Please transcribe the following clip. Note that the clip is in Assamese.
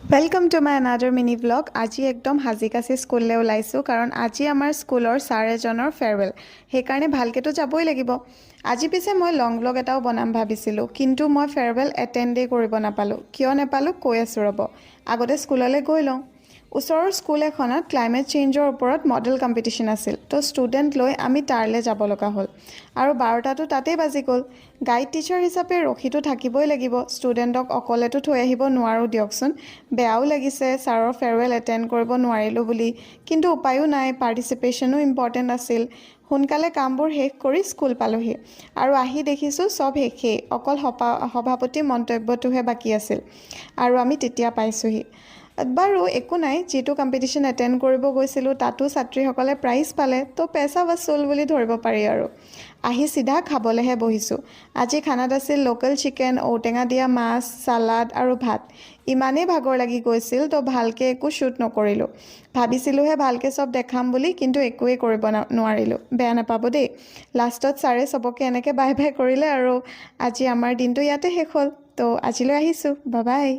Welcome to my another mini vlog. आज एकदम हाजी काची स्कूलले ओलाइছোঁ कारण आज आमार स्कूलर सार एजনৰ फेयरवेल সেইকাৰণে ভালকেতো যাবই লাগিব। আজি পিছে মই লং ব্লগ এটাও বনাম ভাবিছিলোঁ কিন্তু মই ফেয়াৰৱেল এটেণ্ডেই কৰিব নাপালোঁ। কিয় নাপালোঁ কৈ আছোঁ ৰ'ব। আগতে স্কুললৈ গৈ লওঁ। ওচৰৰ স্কুল এখনত ক্লাইমেট চেঞ্জৰ ওপৰত মডেল কম্পিটিশ্যন আছিল, তো ষ্টুডেণ্ট লৈ আমি তালৈ যাব লগা হ'ল আৰু 12টাতো তাতেই বাজি গ'ল। গাইড টিচাৰ হিচাপে ৰখিটো থাকিবই লাগিব, ষ্টুডেণ্টক অকলেতো থৈ আহিব নোৱাৰোঁ দিয়কচোন। বেয়াও লাগিছে ছাৰৰ ফেয়াৰৱেল এটেণ্ড কৰিব নোৱাৰিলোঁ বুলি, কিন্তু উপায়ো নাই, পাৰ্টিচিপেশ্যনো ইম্পৰ্টেণ্ট আছিল। সোনকালে কামবোৰ শেষ কৰি স্কুল পালোহি আৰু আহি দেখিছোঁ চব শেষেই, অকল সভাপতি মন্তব্যটোহে বাকী আছিল আৰু আমি তেতিয়া পাইছোঁহি। বাৰু একো নাই, যিটো কম্পিটিশ্যন এটেণ্ড কৰিব গৈছিলোঁ তাতো ছাত্ৰীসকলে প্ৰাইজ পালে, তো পেচা ৱাচুল বুলি ধৰিব পাৰি আৰু। আহি চিধা খাবলৈহে বহিছোঁ। আজি খানাত আছিল লোকেল চিকেন, ঔটেঙা দিয়া মাছ, চালাড আৰু ভাত। ইমানেই ভাগৰ লাগি গৈছিল তো ভালকৈ একো শ্বুট নকৰিলোঁ। ভাবিছিলোঁহে ভালকৈ চব দেখাম বুলি, কিন্তু একোৱেই কৰিব নোৱাৰিলোঁ। বেয়া নাপাব দেই। লাষ্টত ছাৰে চবকে এনেকৈ বাই বাই কৰিলে আৰু আজি আমাৰ দিনটো ইয়াতে শেষ হ'ল। তো আজিলৈ আহিছোঁ, বাই বাই।